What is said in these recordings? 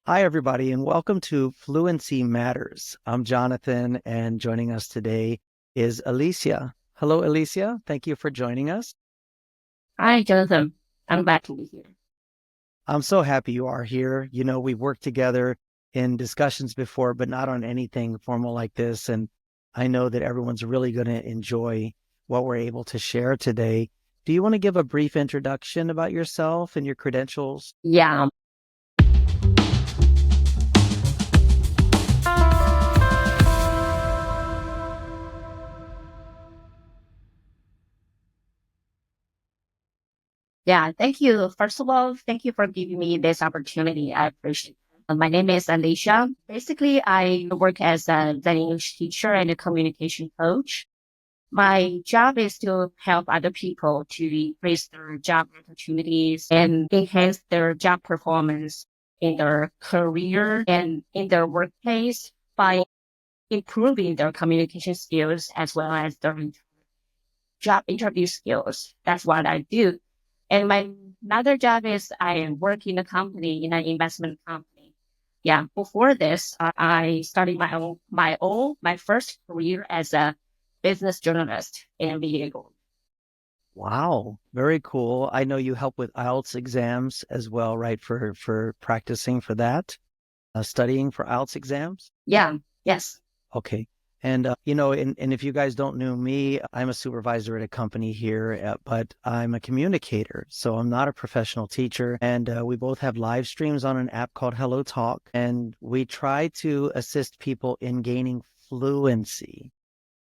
Hi, everybody, and welcome to Fluency Matters. I'm Johnathan, and joining us today is Alicia. Hello, Alicia. Thank you for joining us. Hi, Jonathan. I'm glad to be here. I'm so happy you are here. We've worked together in discussions before, but not on anything formal like this. And I know that everyone's really going to enjoy what we're able to share today. Do you want to give a brief introduction about yourself and your credentials? Yeah, yeah. Thank you. First of all, thank you for giving me this opportunity. I appreciate it. My name is Alicia. Basically, I work as an English teacher and a communication coach. My job is to help other people to increase their job opportunities and enhance their job performance in their career and in their workplace by improving their communication skills as well as their job interview skills. That's what I do. And my another job is I work in a company, in an investment company. Yeah. Before this, I started my first career as a business journalist in video. Wow, very cool. I know you help with IELTS exams as well, right? For practicing for that, studying for IELTS exams. Yeah. Yes. Okay. And and if you guys don't know me, I'm a supervisor at a company here, but I'm a communicator. So I'm not a professional teacher. And we both have live streams on an app called Hello Talk, and we try to assist people in gaining fluency.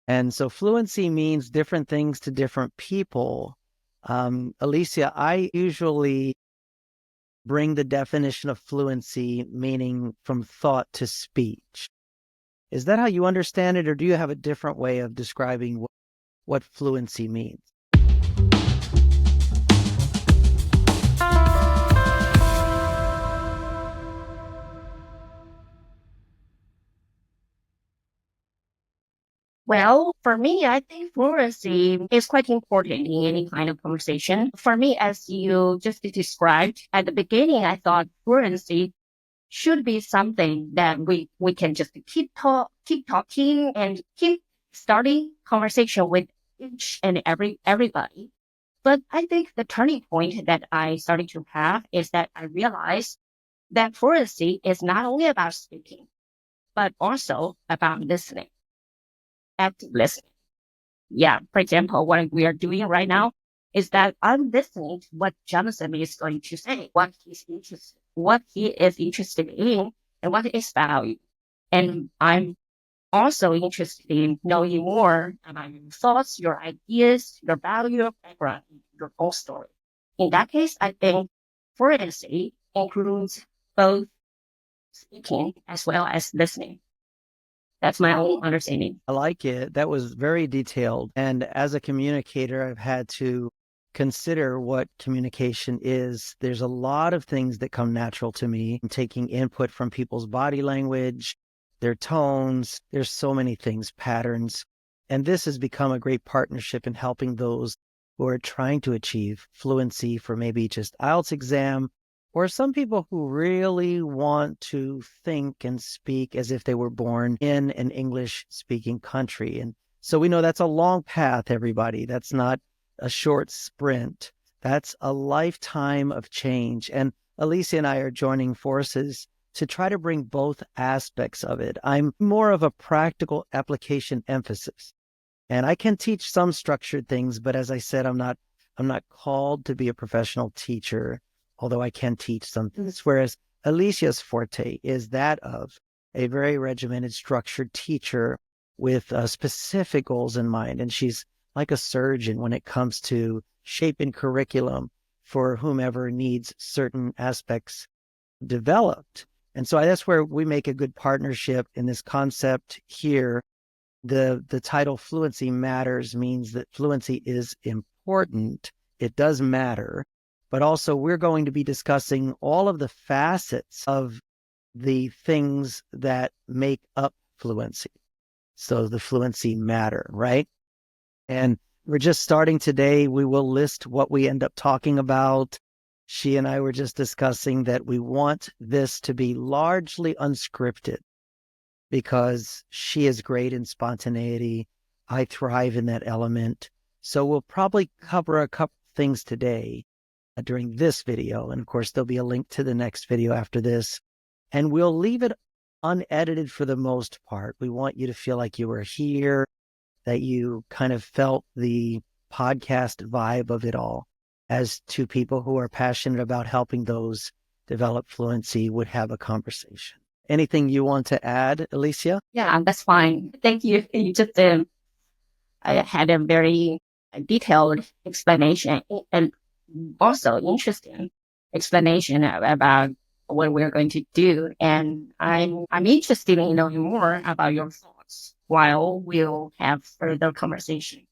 And so fluency means different things to different people. Alicia, I usually bring the definition of fluency, meaning from thought to speech. Is that how you understand it, or do you have a different way of describing what fluency means? Well, for me, I think fluency is quite important in any kind of conversation. For me, as you just described at the beginning, I thought fluency should be something that we can just keep talking and keep starting conversation with each and everybody. But I think the turning point that I started to have is that I realized that fluency is not only about speaking, but also about listening, active listening. Yeah. For example, what we are doing right now is that I'm listening to what Jonathan is going to say, what he is interested in, and what is value. And I'm also interested in knowing more about your thoughts, your ideas, your value, your background, your whole story. In that case, I think fluency includes both speaking as well as listening. That's my own understanding. I like it. That was very detailed. And as a communicator, I've had to consider what communication is. There's a lot of things that come natural to me. I'm taking input from people's body language, their tones. There's so many things, patterns. And this has become a great partnership in helping those who are trying to achieve fluency for maybe just IELTS exam, or some people who really want to think and speak as if they were born in an English speaking country. And so we know that's a long path, everybody. That's not a short sprint. That's a lifetime of change. And Alicia and I are joining forces to try to bring both aspects of it. I'm more of a practical application emphasis. And I can teach some structured things, but as I said, I'm not called to be a professional teacher, although I can teach some things. Whereas Alicia's forte is that of a very regimented, structured teacher with specific goals in mind. And she's like a surgeon when it comes to shaping curriculum for whomever needs certain aspects developed. And so that's where we make a good partnership in this concept here. The title Fluency Matters means that fluency is important. It does matter, but also we're going to be discussing all of the facets of the things that make up fluency. So the fluency matter, right? And we're just starting today. We will list what we end up talking about. She and I were just discussing that we want this to be largely unscripted because she is great in spontaneity. I thrive in that element. So we'll probably cover a couple things today during this video. And of course, there'll be a link to the next video after this. And we'll leave it unedited for the most part. We want you to feel like you were here, that you kind of felt the podcast vibe of it all. As two people who are passionate about helping those develop fluency would have a conversation. Anything you want to add, Alicia? Yeah, that's fine. Thank you. You just I had a very detailed explanation and also interesting explanation about what we're going to do. And I'm interested in knowing more about your thoughts while we'll have further conversation.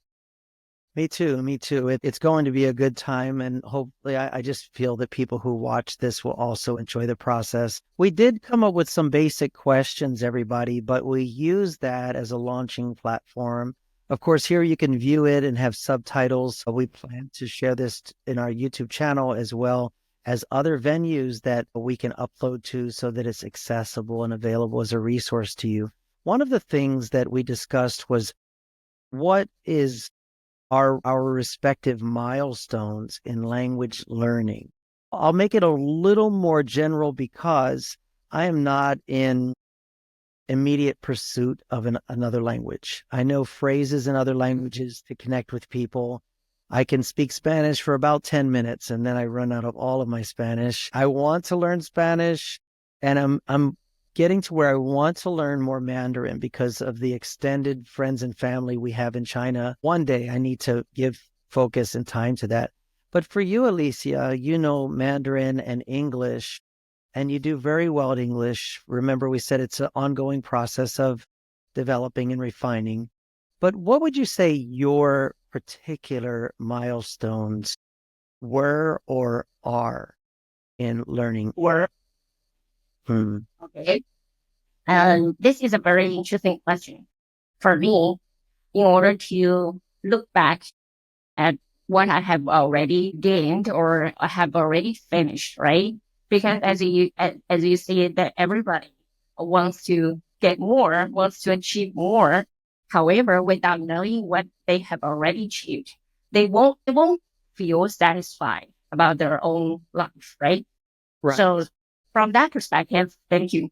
Me too. Me too. It's going to be a good time. And hopefully, I just feel that people who watch this will also enjoy the process. We did come up with some basic questions, everybody, but we use that as a launching platform. Of course, here you can view it and have subtitles. We plan to share this in our YouTube channel as well as other venues that we can upload to so that it's accessible and available as a resource to you. One of the things that we discussed was what is our respective milestones in language learning. I'll make it a little more general because I am not in immediate pursuit of another language. I know phrases in other languages to connect with people. I can speak Spanish for about 10 minutes and then I run out of all of my Spanish. I want to learn Spanish and I'm getting to where I want to learn more Mandarin because of the extended friends and family we have in China. One day I need to give focus and time to that. But for you, Alicia, you know Mandarin and English, and you do very well at English. Remember, we said it's an ongoing process of developing and refining. But what would you say your particular milestones were or are in learning? Or okay. This is a very interesting question. For me, in order to look back at what I have already gained or I have already finished, right? Because as you see that everybody wants to get more, wants to achieve more. However, without knowing what they have already achieved, they won't feel satisfied about their own life, right? Right. So from that perspective, thank you.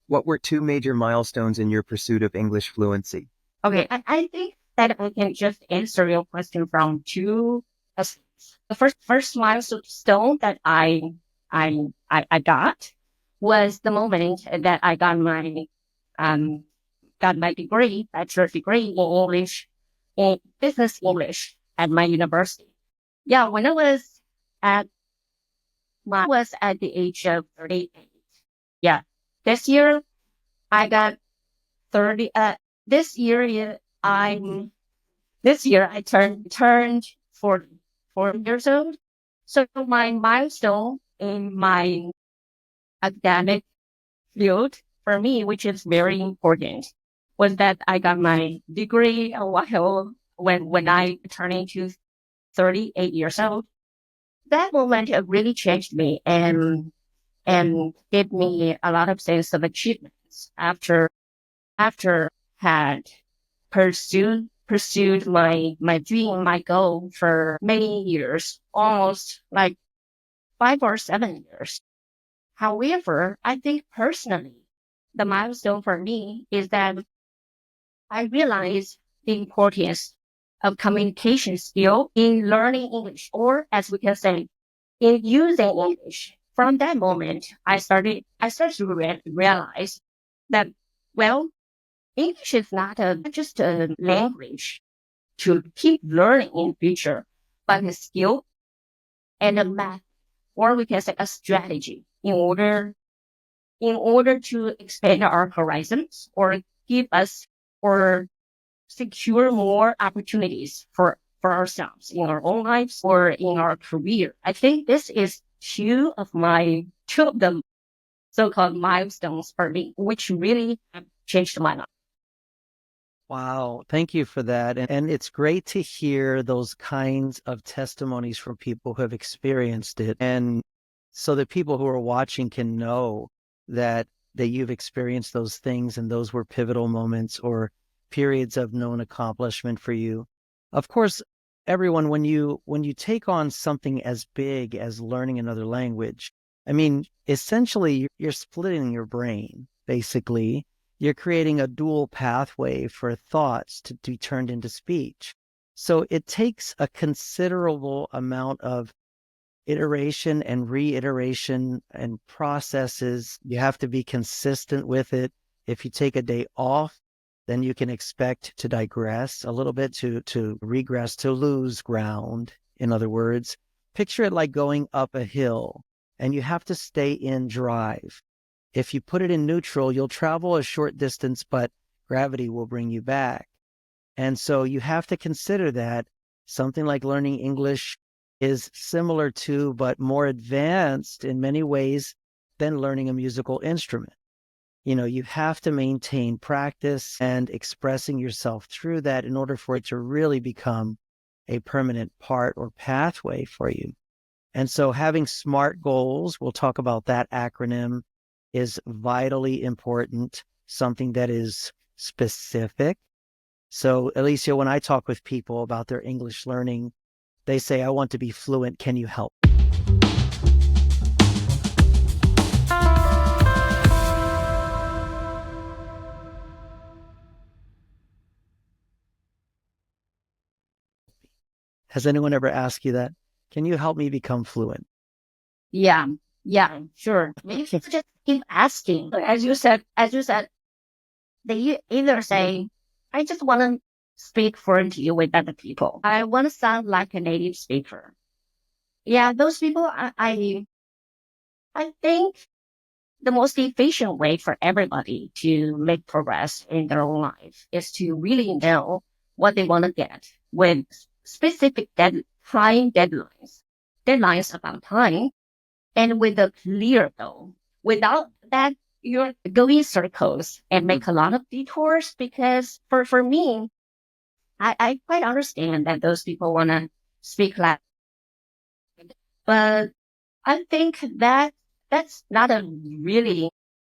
What were two major milestones in your pursuit of English fluency? Okay, I think that I can just answer your question from two aspects. The first milestone that I got was the moment that I um got my degree, bachelor degree in English, in business English at my university. Yeah, when at I was at the age of 38. Yeah, this year I got 30. This year this year I turned 40 years old. So my milestone in my academic field for me, which is very important, was that I got my degree a while when I turned into 38 years old. That moment really changed me and gave me a lot of sense of achievements after had pursued my dream, my goal for many years, almost like 5 or 7 years. However, I think personally, the milestone for me is that I realized the importance of communication skill in learning English, or as we can say, in using English. From that moment, I started to realize that, well, English is not just a language to keep learning in future, but a skill and a method, or we can say a strategy in order to expand our horizons or give us or secure more opportunities for ourselves in our own lives or in our career. I think this is two of the so-called milestones for me, which really have changed my life. Wow. Thank you for that. And it's great to hear those kinds of testimonies from people who have experienced it. And so that people who are watching can know that you've experienced those things and those were pivotal moments or periods of known accomplishment for you. Of course, everyone, when you take on something as big as learning another language, I mean, essentially you're splitting your brain, basically. You're creating a dual pathway for thoughts to be turned into speech. So it takes a considerable amount of iteration and reiteration and processes. You have to be consistent with it. If you take a day off, then you can expect to digress a little bit, to regress, to lose ground. In other words, picture it like going up a hill and you have to stay in drive. If you put it in neutral, you'll travel a short distance, but gravity will bring you back. And so you have to consider that something like learning English is similar to, but more advanced in many ways than learning a musical instrument. You have to maintain practice and expressing yourself through that in order for it to really become a permanent part or pathway for you. And so having SMART goals, we'll talk about that acronym, is vitally important, something that is specific. So, Alicia, when I talk with people about their English learning, they say, I want to be fluent. Can you help? Has anyone ever asked you that? Can you help me become fluent? Yeah, yeah, sure. Maybe you just keep asking. As you said, they either say, I just want to speak fluently with other people. I want to sound like a native speaker. Yeah, those people, I think the most efficient way for everybody to make progress in their own life is to really know what they want to get with specific deadlines about time, and with a clear goal. Without that, you're going circles and make a lot of detours because for me, I quite understand that those people want to speak like, but I think that that's not a really,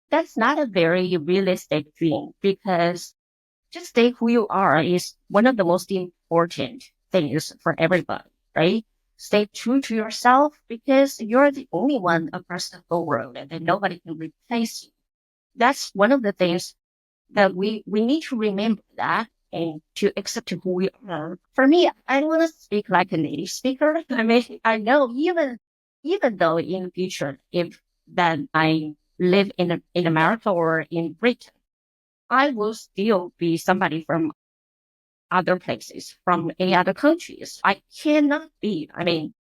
that's not a very realistic dream because just stay who you are is one of the most important things for everybody, right? Stay true to yourself because you're the only one across the whole world and nobody can replace you. That's one of the things that we need to remember that and to accept who we are. For me, I want to speak like a native speaker. I mean, I know even though in the future, if then I live in America or in Britain, I will still be somebody from other places, from any other countries. I cannot be, I mean,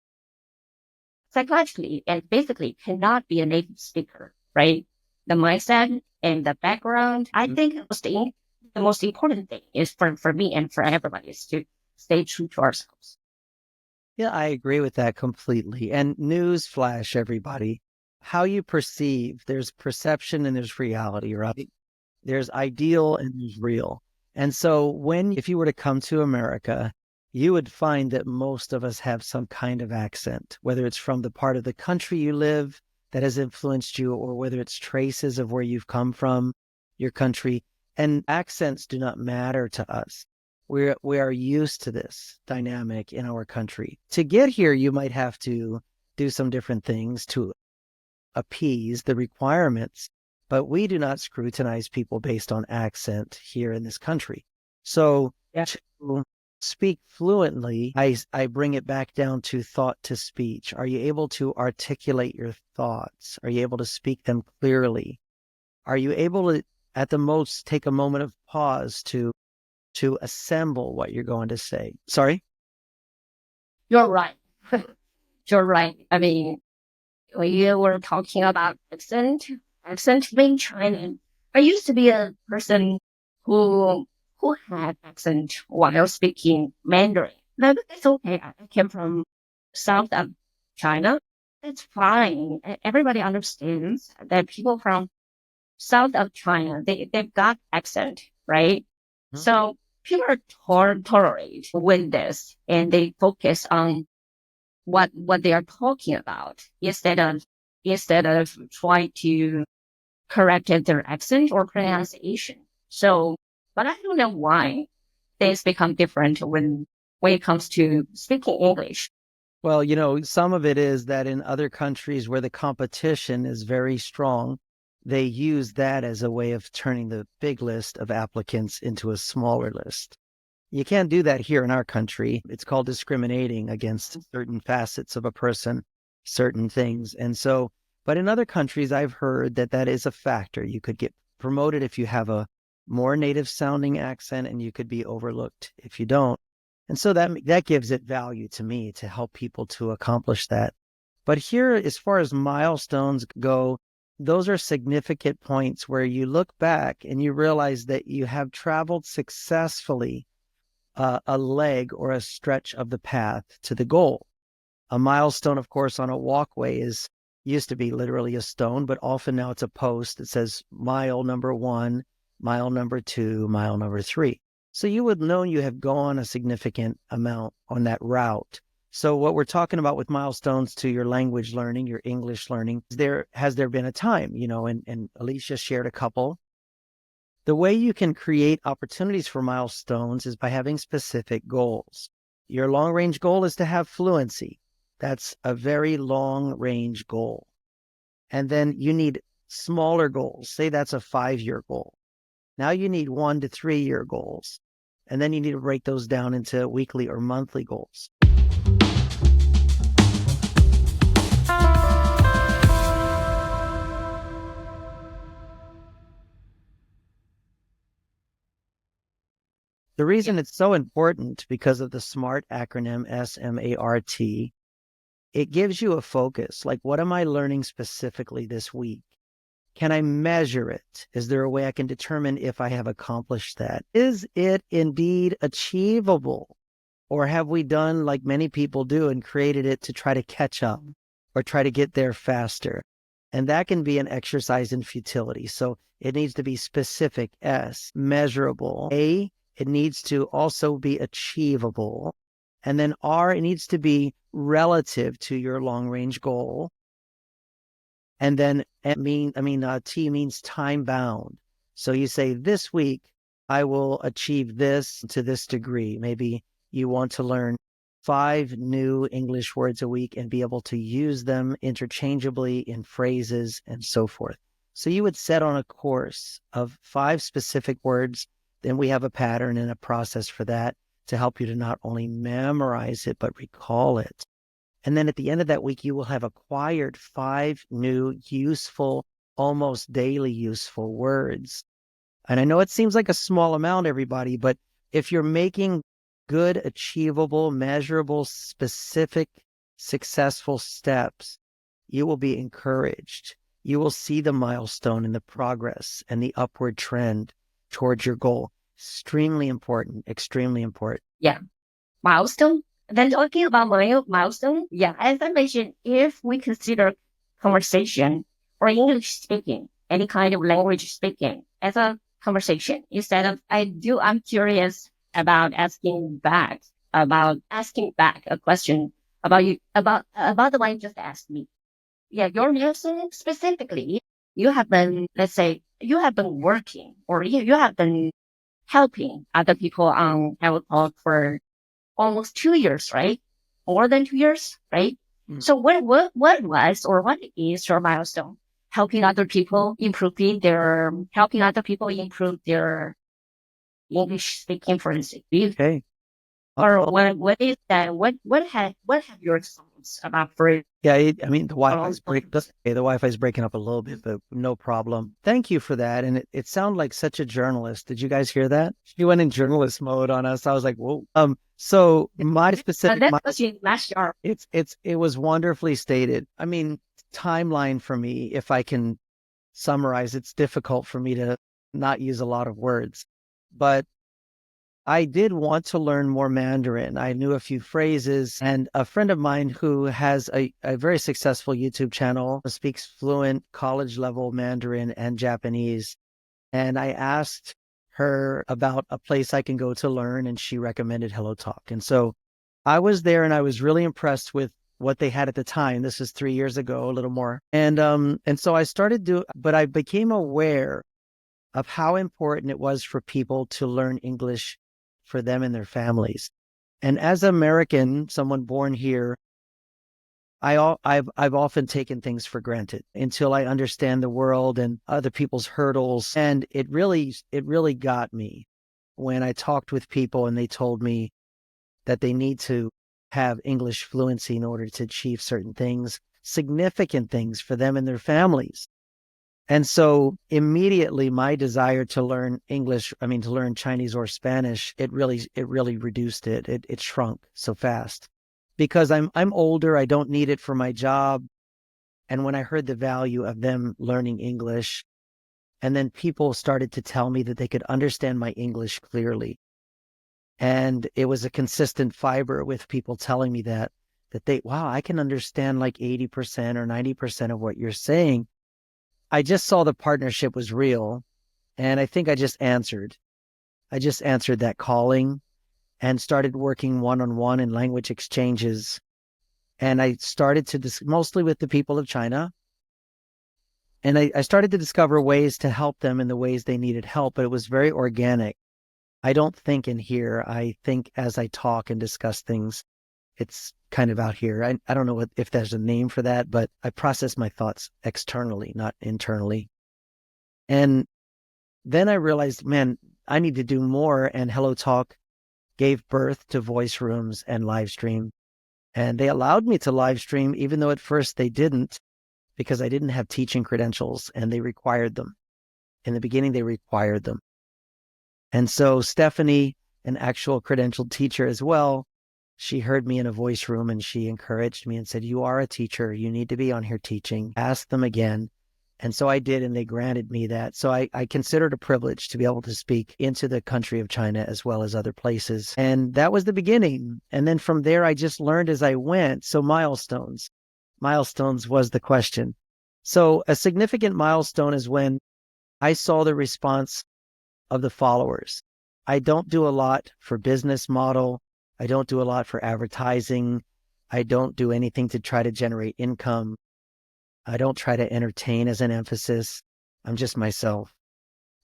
psychologically and physically cannot be a native speaker, right? The mindset and the background, I think the most important thing is for me and for everybody is to stay true to ourselves. Yeah, I agree with that completely. And news flash, everybody, how you perceive, there's perception and there's reality, right? There's ideal and there's real. And so if you were to come to America, you would find that most of us have some kind of accent, whether it's from the part of the country you live that has influenced you, or whether it's traces of where you've come from, your country. And accents do not matter to us. We are used to this dynamic in our country. To get here, you might have to do some different things to appease the requirements, but we do not scrutinize people based on accent here in this country. So to speak fluently, I bring it back down to thought to speech. Are you able to articulate your thoughts? Are you able to speak them clearly? Are you able to, at the most, take a moment of pause to assemble what you're going to say? Sorry? You're right. You're right. I mean, when you were talking about accent being China, I used to be a person who had accent while speaking Mandarin. No, but it's okay. I came from south of China. It's fine. Everybody understands that people from south of China, they've got accent, right? Mhm. So people are tolerate with this, and they focus on what they are talking about instead of trying to correct their accent or pronunciation. So, but I don't know why things become different when it comes to speaking English. Well, some of it is that in other countries where the competition is very strong, they use that as a way of turning the big list of applicants into a smaller list. You can't do that here in our country. It's called discriminating against certain facets of a person, certain things. And so, but in other countries, I've heard that that is a factor. You could get promoted if you have a more native sounding accent, and you could be overlooked if you don't. And so that gives it value to me to help people to accomplish that. But here, as far as milestones go, those are significant points where you look back and you realize that you have traveled successfully a leg or a stretch of the path to the goal. A milestone, of course, on a walkway used to be literally a stone, but often now it's a post that says mile number 1, mile number 2, mile number 3. So you would know you have gone a significant amount on that route. So what we're talking about with milestones to your language learning, your English learning, has there been a time, and Alicia shared a couple. The way you can create opportunities for milestones is by having specific goals. Your long-range goal is to have fluency. That's a very long-range goal. And then you need smaller goals. Say that's a 5-year goal. Now you need 1 to 3-year goals. And then you need to break those down into weekly or monthly goals. The reason it's so important because of the SMART acronym, S.M.A.R.T, it gives you a focus. Like, what am I learning specifically this week? Can I measure it? Is there a way I can determine if I have accomplished that? Is it indeed achievable? Or have we done like many people do and created it to try to catch up or try to get there faster? And that can be an exercise in futility. So it needs to be specific, S, measurable. A, it needs to also be achievable. And then R, it needs to be relative to your long-range goal. And then T means time bound. So you say, this week, I will achieve this to this degree. Maybe you want to learn 5 new English words a week and be able to use them interchangeably in phrases and so forth. So you would set on a course of 5 specific words. Then we have a pattern and a process for that to help you to not only memorize it, but recall it. And then at the end of that week, you will have acquired 5 new, useful, almost daily useful words. And I know it seems like a small amount, everybody, but if you're making good, achievable, measurable, specific, successful steps, you will be encouraged. You will see the milestone and the progress and the upward trend towards your goal. Extremely important, extremely important. Yeah. Milestone. Then talking about milestone, yeah, as I mentioned, if we consider conversation or English speaking, any kind of language speaking as a conversation, instead of I'm curious about asking back a question about you about the one you just asked me. Yeah, your milestone specifically, you have been, let's say, you have been working or you have been helping other people on our talk for almost 2 years, right? More than 2 years, right? So what was or what is your milestone? Helping other people improve their English speaking fluency. Okay. Or what is that? What have your thoughts about for Yeah, the Wi-Fi's breaking up a little bit, but no problem. Thank you for that. And it sounded like such a journalist. Did you guys hear that? She went in journalist mode on us. I was like, whoa. So my specific, that was in last year. it was wonderfully stated. I mean, timeline for me, if I can summarize, it's difficult for me to not use a lot of words, but I did want to learn more Mandarin. I knew a few phrases, and a friend of mine who has a very successful YouTube channel speaks fluent college level Mandarin and Japanese. And I asked her about a place I can go to learn, and she recommended Hello Talk. And so I was there and I was really impressed with what they had at the time. This is 3 years ago, a little more. And so I but I became aware of how important it was for people to learn English for them and their families. And as an American, someone born here, I've often taken things for granted until I understand the world and other people's hurdles. And it really got me when I talked with people and they told me that they need to have English fluency in order to achieve certain things, significant things for them and their families. And so immediately my desire to learn to learn Chinese or Spanish, it really reduced it. It shrunk so fast because I'm older. I don't need it for my job. And when I heard the value of them learning English, and then people started to tell me that they could understand my English clearly. And it was a consistent fiber with people telling me that wow, I can understand like 80% or 90% of what you're saying. I just saw the partnership was real. And I think I just answered that calling and started working one-on-one in language exchanges. And I started to mostly with the people of China. And I started to discover ways to help them in the ways they needed help, but it was very organic. I don't think in here. I think as I talk and discuss things, it's kind of out here. I don't know if there's a name for that, but I process my thoughts externally, not internally. And then I realized, man, I need to do more. And Hello Talk gave birth to voice rooms and live stream. And they allowed me to live stream, even though at first they didn't, because I didn't have teaching credentials and they required them. In the beginning, they required them. And so Stephanie, an actual credentialed teacher as well, she heard me in a voice room and she encouraged me and said, you are a teacher. You need to be on here teaching. Ask them again. And so I did, and they granted me that. So I consider it a privilege to be able to speak into the country of China as well as other places. And that was the beginning. And then from there, I just learned as I went. So milestones was the question. So a significant milestone is when I saw the response of the followers. I don't do a lot for business model. I don't do a lot for advertising. I don't do anything to try to generate income. I don't try to entertain as an emphasis. I'm just myself.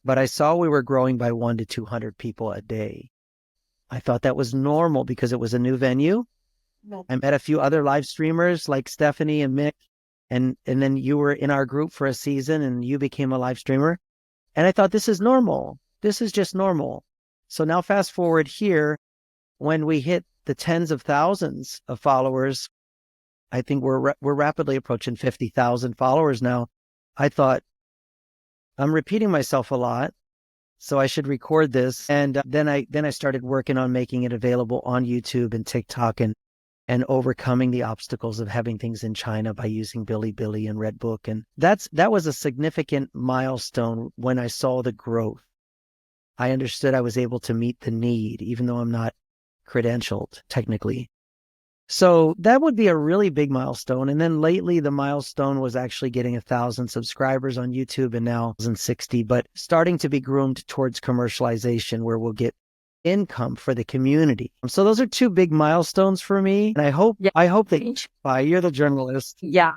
But I saw we were growing by 1 to 200 people a day. I thought that was normal because it was a new venue. I met a few other live streamers like Stephanie and Mick, and then you were in our group for a season and you became a live streamer. And I thought, this is normal. This is just normal. So now fast forward here, when we hit the tens of thousands of followers, I think we're rapidly approaching 50,000 followers now. I thought, I'm repeating myself a lot, so I should record this. And then I started working on making it available on YouTube and TikTok and overcoming the obstacles of having things in China by using Bilibili and Redbook. And that was a significant milestone when I saw the growth. I understood I was able to meet the need, even though I'm not credentialed technically. So that would be a really big milestone. And then lately the milestone was actually getting 1,000 subscribers on YouTube, and now 1,060, but starting to be groomed towards commercialization where we'll get income for the community. So those are two big milestones for me. And I hope that you're the journalist. Yeah.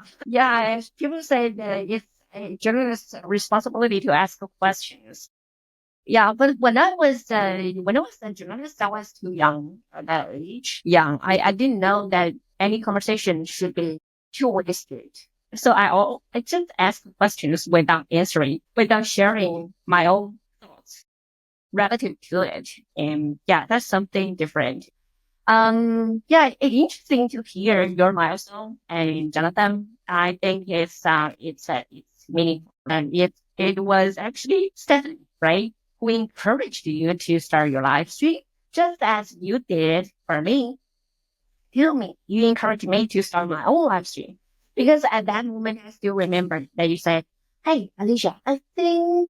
People say that it's a journalist's responsibility to ask questions. Yeah, but when I was a journalist, I was too young at that age. Yeah, I didn't know that any conversation should be two-way street. So I just ask questions without answering, without sharing my own thoughts relative to it. And yeah, that's something different. Yeah, it's interesting to hear your milestone, and Johnathan, I think it's meaningful, and it was actually Stephanie, right, who encouraged you to start your live stream, just as you did for me. You encouraged me to start my own live stream, because at that moment I still remember that you said, "Hey, Alicia, I think."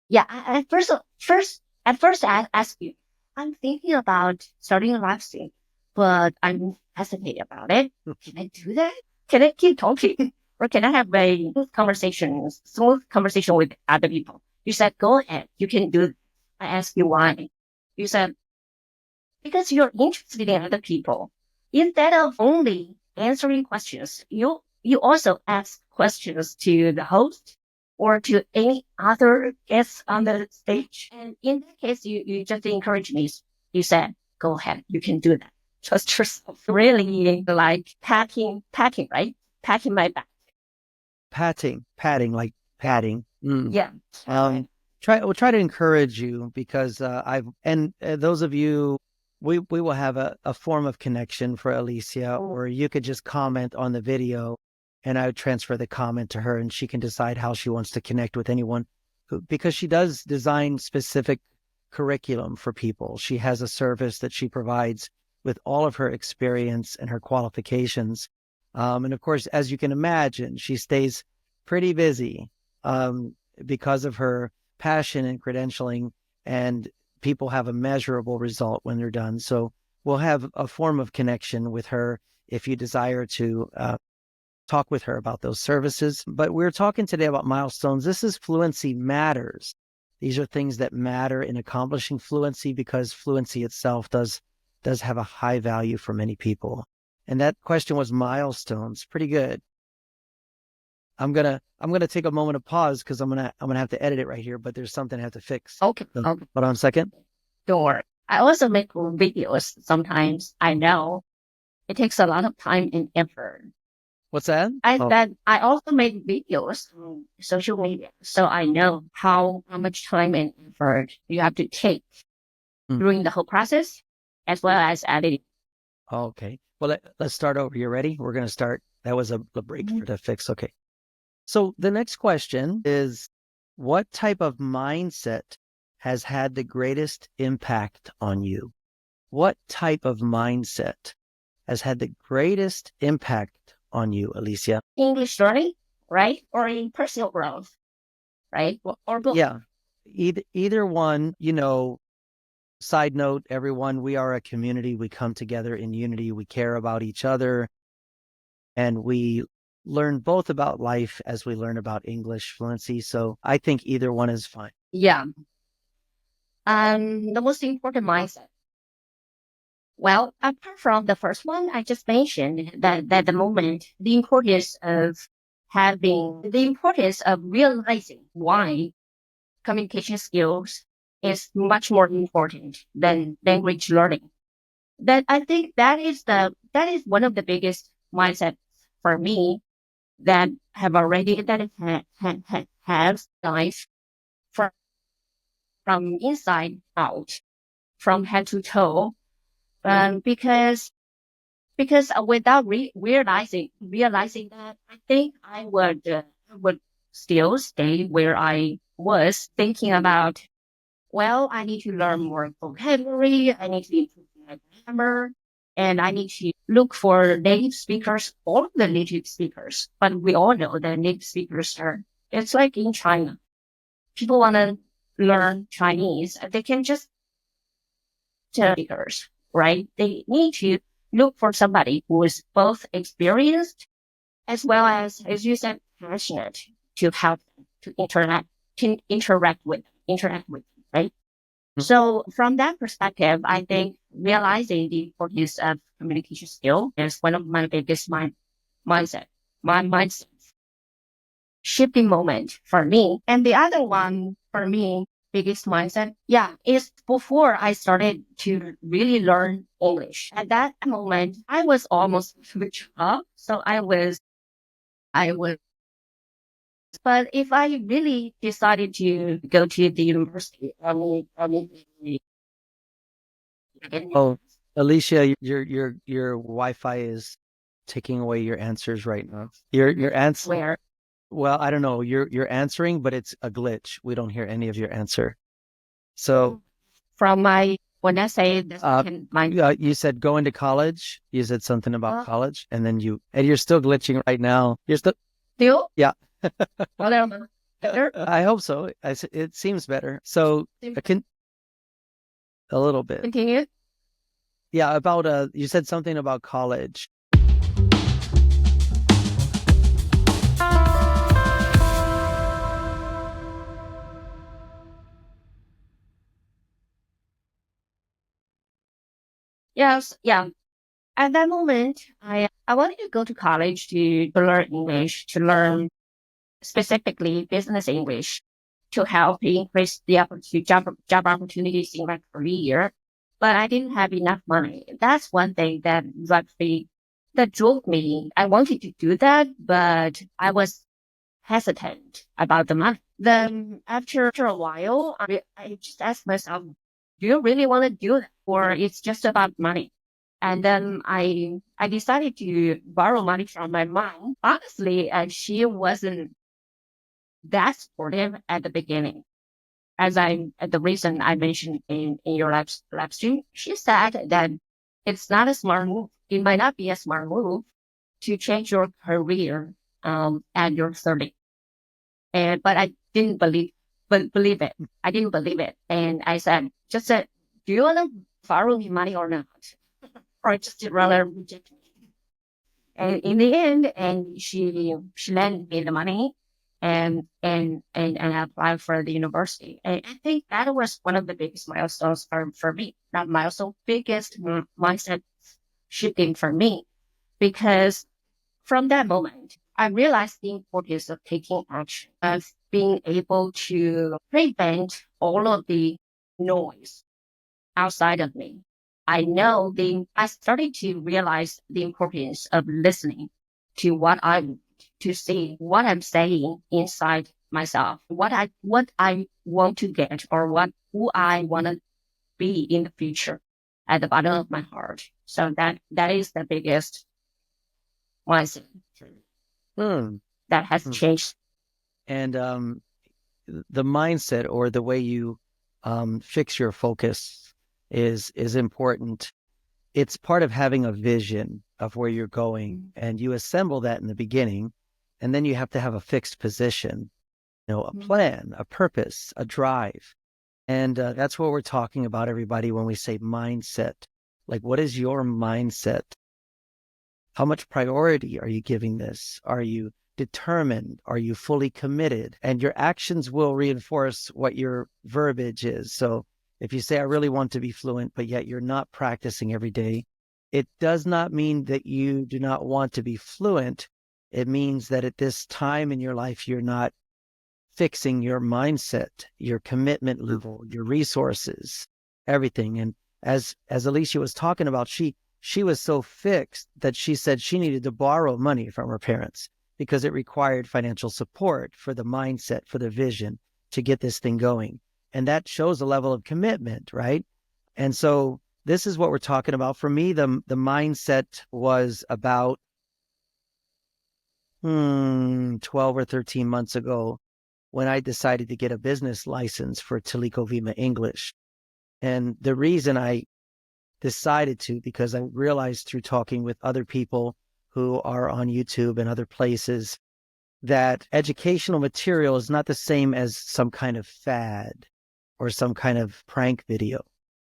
Yeah, at first I asked you, I'm thinking about starting a live stream, but I'm hesitating about it. Can I do that? Can I keep talking? Or can I have a smooth conversation with other people? You said, go ahead. You can do it. I asked you why. You said, because you're interested in other people. Instead of only answering questions, you also ask questions to the host or to any other guests on the stage. And in that case, you just encourage me. You said, go ahead, you can do that. Trust yourself. Really like packing, right? Packing my bag. Patting, like patting. Yeah. We'll try to encourage you because those of you, we will have a form of connection for Alicia, or you could just comment on the video and I would transfer the comment to her and she can decide how she wants to connect with anyone because she does design specific curriculum for people. She has a service that she provides with all of her experience and her qualifications. And of course, as you can imagine, she stays pretty busy because of her passion and credentialing, and people have a measurable result when they're done. So we'll have a form of connection with her if you desire to talk with her about those services. But we're talking today about milestones. This is Fluency Matters. These are things that matter in accomplishing fluency because fluency itself does have a high value for many people. And that question was milestones. Pretty good. I'm gonna take a moment of pause because I'm gonna have to edit it right here, but there's something I have to fix. Okay. So, hold on a second. Sure. I also make videos sometimes. I know it takes a lot of time and effort. What's that? I also make videos on social media, so I know how much time and effort you have to take during the whole process, as well as editing. Okay. Well, let's start over. You ready? We're going to start. That was a break for the fix. Okay. So the next question is, what type of mindset has had the greatest impact on you? What type of mindset has had the greatest impact on you, Alicia? English learning, right? Or in personal growth, right? Or both. Yeah. Either one, side note, everyone, we are a community. We come together in unity. We care about each other. And we learn both about life as we learn about English fluency. So I think either one is fine. Yeah. The most important mindset. Well, apart from the first one, I just mentioned that the moment, the importance of realizing why communication skills is much more important than language learning. That I think that is one of the biggest mindsets for me that have already have life from inside out, from head to toe. Because without realizing that, I think I would still stay where I was, thinking about, well, I need to learn more vocabulary, I need to improve my grammar, and I need to look for native speakers, all the native speakers. But we all know that native speakers it's like in China. People want to learn Chinese. They can just speakers, right? They need to look for somebody who is both experienced as well as you said, passionate to help them to interact with them, right? So from that perspective, I think realizing the importance of communication skill is one of my biggest mindset shifting moment for me. And the other one for me, biggest mindset, is before I started to really learn English. At that moment, I was almost switched up. So I was, but if I really decided to go to the university, Oh, Alicia, your Wi-Fi is taking away your answers right now. Your answer. where Well, I don't know. You're answering, but it's a glitch. We don't hear any of your answer. So, from when I say this, you said going to college. You said something about Uh, college, and then you're still glitching right now. You're still, still, yeah. whatever. I hope so. It seems better. So, a little bit. Continue. Yeah, about you said something about college. Yes, yeah. At that moment, I wanted to go to college to learn English, to learn specifically business English, to help increase the job opportunities in my career. But I didn't have enough money. That's one thing that drove me. I wanted to do that, but I was hesitant about the money. Then after a while, I just asked myself, do you really want to do that? Or it's just about money? And then I decided to borrow money from my mom. Honestly, she wasn't that supportive at the beginning. The reason I mentioned in your live stream, she said that it's not a smart move. It might not be a smart move to change your career at your 30. But I didn't believe it. I didn't believe it. And I said, do you want to borrow me money or not? Or just rather reject me? And in the end, and she lent me the money and I applied for the university. And I think that was one of the biggest milestones for me. Not milestone, biggest mindset shifting for me. Because from that moment, I realized the importance of taking action, of being able to prevent all of the noise outside of me. I started to realize the importance of listening to to see what I'm saying inside myself, what I want to get or who I want to be in the future at the bottom of my heart. So that is the biggest mindset Hmm. that has Hmm. changed. And the mindset or the way you fix your focus is important. It's part of having a vision of where you're going, and you assemble that in the beginning, and then you have to have a fixed position, a plan, a purpose, a drive. And that's what we're talking about, everybody, when we say mindset. Like, what is your mindset? How much priority are you giving this? Are you determined? Are you fully committed? And your actions will reinforce what your verbiage is. So if you say, I really want to be fluent, but yet you're not practicing every day, it does not mean that you do not want to be fluent. It means that at this time in your life, you're not fixing your mindset, your commitment level, your resources, everything. And as Alicia was talking about, she was so fixed that she said she needed to borrow money from her parents because it required financial support for the mindset, for the vision to get this thing going. And that shows a level of commitment, right? And so this is what we're talking about. For me, the mindset was about 12 or 13 months ago when I decided to get a business license for Teliko Vima English. And the reason I decided to, because I realized through talking with other people who are on YouTube and other places that educational material is not the same as some kind of fad or some kind of prank video.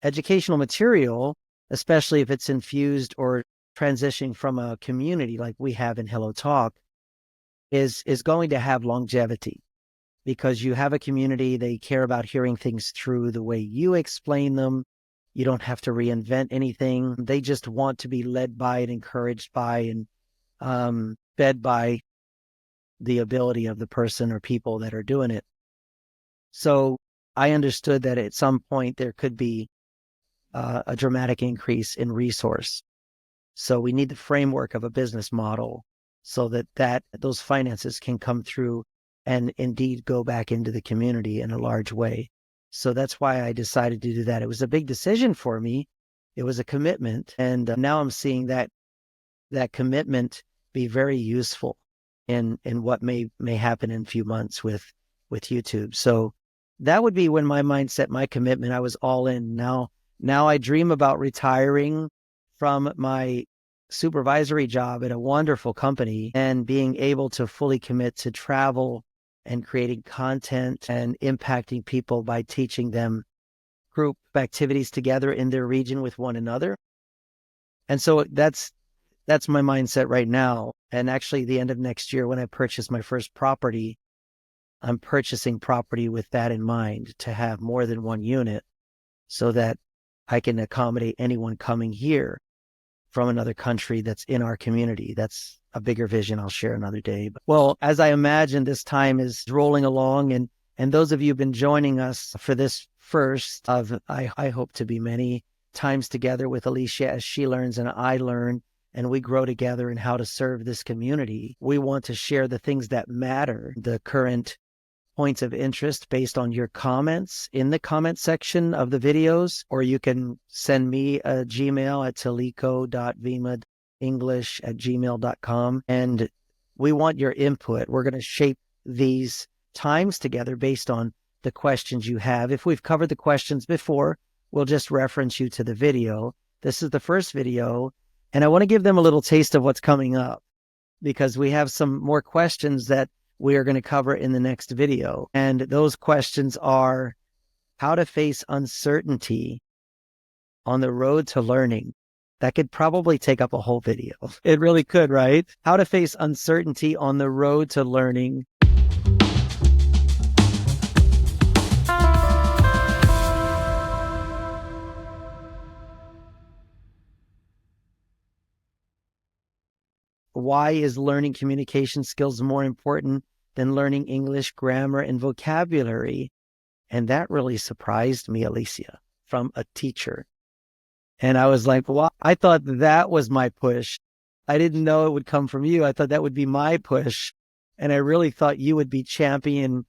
Educational material, especially if it's infused or transitioning from a community like we have in Hello Talk, is going to have longevity because you have a community. They care about hearing things through the way you explain them. You don't have to reinvent anything. They just want to be led by and encouraged by and fed by the ability of the person or people that are doing it. So I understood that at some point there could be a dramatic increase in resource. So we need the framework of a business model so that those finances can come through and indeed go back into the community in a large way. So that's why I decided to do that. It was a big decision for me. It was a commitment. And now I'm seeing that commitment be very useful in what may happen in a few months with YouTube. So that would be when my mindset, my commitment, I was all in. Now I dream about retiring from my supervisory job at a wonderful company and being able to fully commit to travel and creating content and impacting people by teaching them group activities together in their region with one another. And so that's my mindset right now. And actually the end of next year when I purchase my first property, I'm purchasing property with that in mind, to have more than one unit so that I can accommodate anyone coming here from another country that's in our community. That's a bigger vision I'll share another day. But, well, as I imagine this time is rolling along, and those of you who've been joining us for this first of, I hope to be many times together with Alicia as she learns and I learn, and we grow together in how to serve this community. We want to share the things that matter, the current points of interest based on your comments in the comment section of the videos, or you can send me a Gmail at teliko.vimaenglish@gmail.com. And we want your input. We're going to shape these times together based on the questions you have. If we've covered the questions before, we'll just reference you to the video. This is the first video, and I want to give them a little taste of what's coming up, because we have some more questions that we are going to cover in the next video. And those questions are how to face uncertainty on the road to learning. That could probably take up a whole video. It really could, right? How to face uncertainty on the road to learning. Why is learning communication skills more important than learning English grammar and vocabulary? And that really surprised me, Alicia, from a teacher. And I was like, well, I thought that was my push. I didn't know it would come from you. I thought that would be my push. And I really thought you would be champion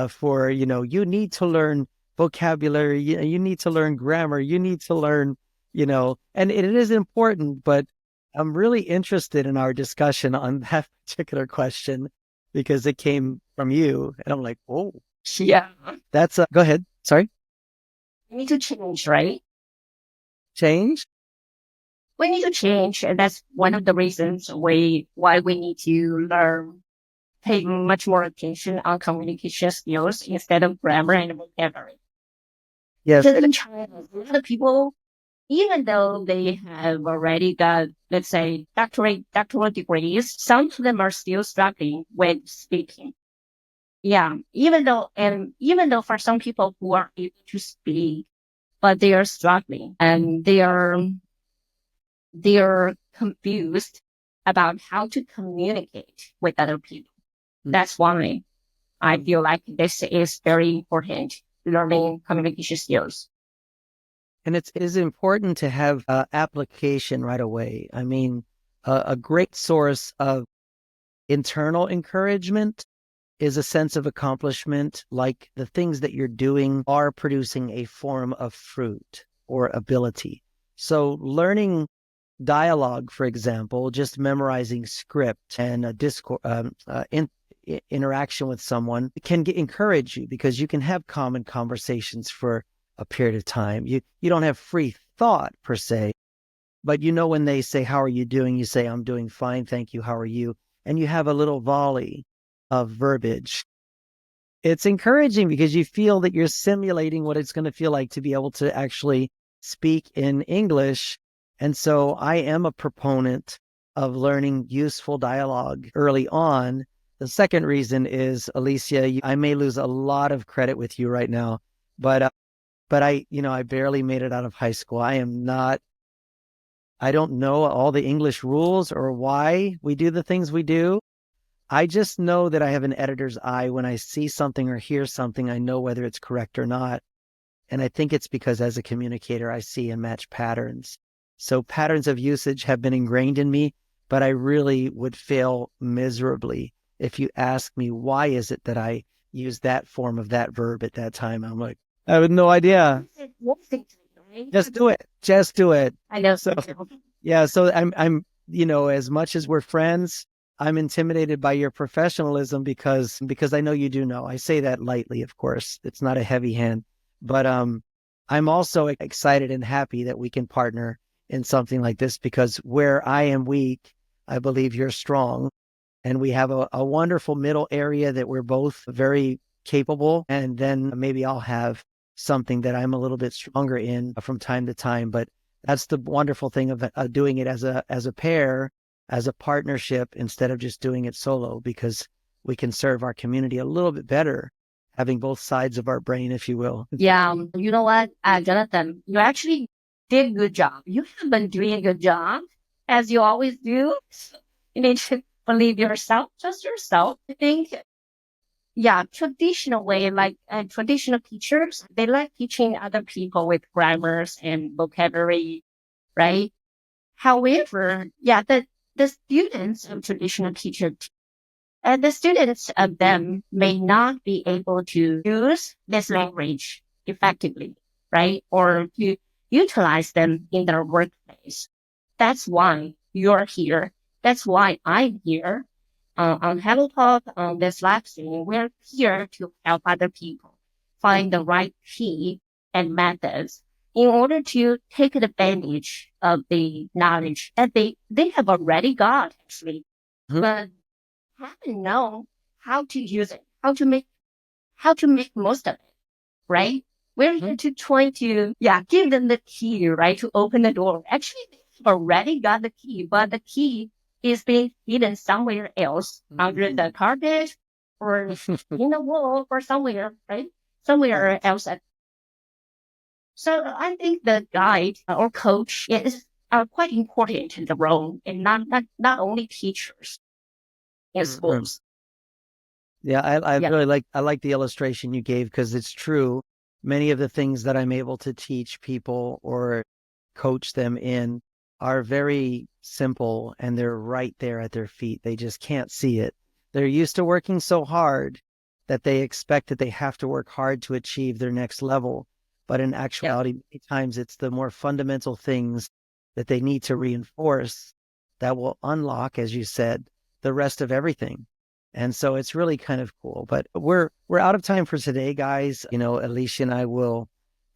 for, you need to learn vocabulary. You need to learn grammar. You need to learn, and it is important, but I'm really interested in our discussion on that particular question because it came from you. And I'm like, oh, Yeah. that's go ahead. Sorry. We need to change, right? Change? We need to change. And that's one of the reasons why we need to pay much more attention on communication skills instead of grammar and vocabulary. Yes. Because in China, a lot of people, even though they have already got, let's say, doctoral degrees, some of them are still struggling with speaking. Yeah, even though for some people who are able to speak, but they are struggling and they are confused about how to communicate with other people. That's why I feel like this is very important, learning communication skills. And it is important to have application right away. I mean, a great source of internal encouragement is a sense of accomplishment, like the things that you're doing are producing a form of fruit or ability. So learning dialogue, for example, just memorizing script and a interaction with someone can encourage you because you can have common conversations for a period of time. You don't have free thought per se, but when they say, how are you doing? You say, I'm doing fine. Thank you. How are you? And you have a little volley of verbiage. It's encouraging because you feel that you're simulating what it's going to feel like to be able to actually speak in English. And so I am a proponent of learning useful dialogue early on. The second reason is, Alicia, I may lose a lot of credit with you right now, but I barely made it out of high school. I don't know all the English rules or why we do the things we do. I just know that I have an editor's eye. When I see something or hear something, I know whether it's correct or not. And I think it's because as a communicator, I see and match patterns. So patterns of usage have been ingrained in me, but I really would fail miserably if you ask me, why is it that I use that form of that verb at that time? I'm like, I have no idea. Just do it. Just do it. I know. So, yeah. So I'm, as much as we're friends, I'm intimidated by your professionalism because I know you do know. I say that lightly, of course. It's not a heavy hand, but I'm also excited and happy that we can partner in something like this because where I am weak, I believe you're strong, and we have a wonderful middle area that we're both very capable. And then maybe I'll have something that I'm a little bit stronger in from time to time. But that's the wonderful thing of doing it as a pair, as a partnership, instead of just doing it solo, because we can serve our community a little bit better, having both sides of our brain, if you will. Yeah. You know what, Johnathan, you actually did a good job. You have been doing a good job, as you always do. So you need to believe yourself, just yourself. I think, yeah, traditional way, like traditional teachers, they like teaching other people with grammars and vocabulary, right? However, yeah, the students of traditional teachers and the students of them may not be able to use this language effectively, right? Or to utilize them in their workplace. That's why you're here. That's why I'm here. On Hello Talk, on this live stream, we're here to help other people find the right key and methods in order to take advantage of the knowledge that they have already got, actually. Mhm. But haven't known how to use it, how to make most of it, right? We're here to try to, yeah, give them the key, right, to open the door. Actually, they've already got the key, but the key is being hidden somewhere else under the carpet or in the wall or somewhere, right? Somewhere else. So I think the guide or coach is quite important in the role, and not only teachers in Mhm. schools. Yeah, I Yeah. really I like the illustration you gave because it's true. Many of the things that I'm able to teach people or coach them in are very simple and they're right there at their feet. They just can't see it. They're used to working so hard that they expect that they have to work hard to achieve their next level. But in Yeah. actuality, many times it's the more fundamental things that they need to reinforce that will unlock, as you said, the rest of everything. And so it's really kind of cool. But we're out of time for today, guys. Alicia and I will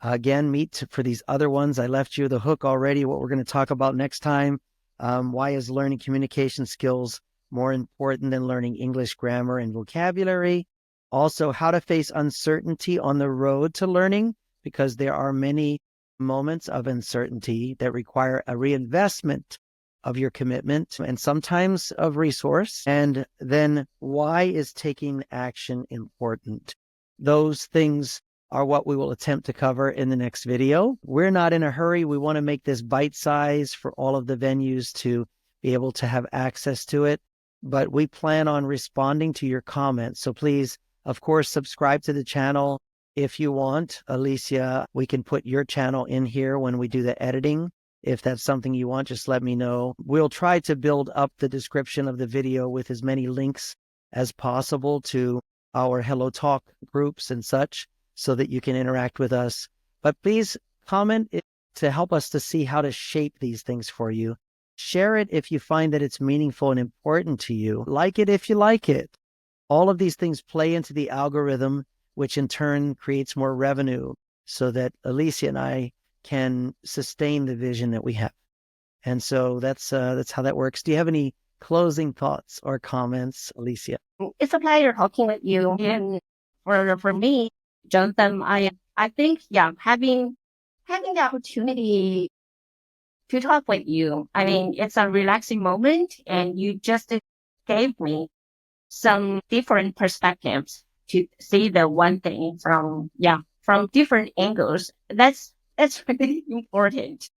again meet for these other ones. I left you the hook already. What we're going to talk about next time. Why is learning communication skills more important than learning English grammar and vocabulary? Also, how to face uncertainty on the road to learning, because there are many moments of uncertainty that require a reinvestment of your commitment and sometimes of resource. And then why is taking action important? Those things are what we will attempt to cover in the next video. We're not in a hurry. We want to make this bite size for all of the venues to be able to have access to it, but we plan on responding to your comments. So please, of course, subscribe to the channel. If you want, Alicia, we can put your channel in here when we do the editing. If that's something you want, just let me know. We'll try to build up the description of the video with as many links as possible to our Hello Talk groups and such so that you can interact with us. But please comment to help us to see how to shape these things for you. Share it if you find that it's meaningful and important to you. Like it if you like it. All of these things play into the algorithm, which in turn creates more revenue so that Alicia and I can sustain the vision that we have. And so that's how that works. Do you have any closing thoughts or comments, Alicia? It's a pleasure talking with you. And for me, Jonathan, I think, yeah, having the opportunity to talk with you, I mean, it's a relaxing moment, and you just gave me some different perspectives to see the one thing from different angles. That's really important.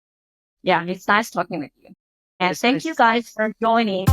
Yeah, it's nice talking with you. And thank you guys for joining.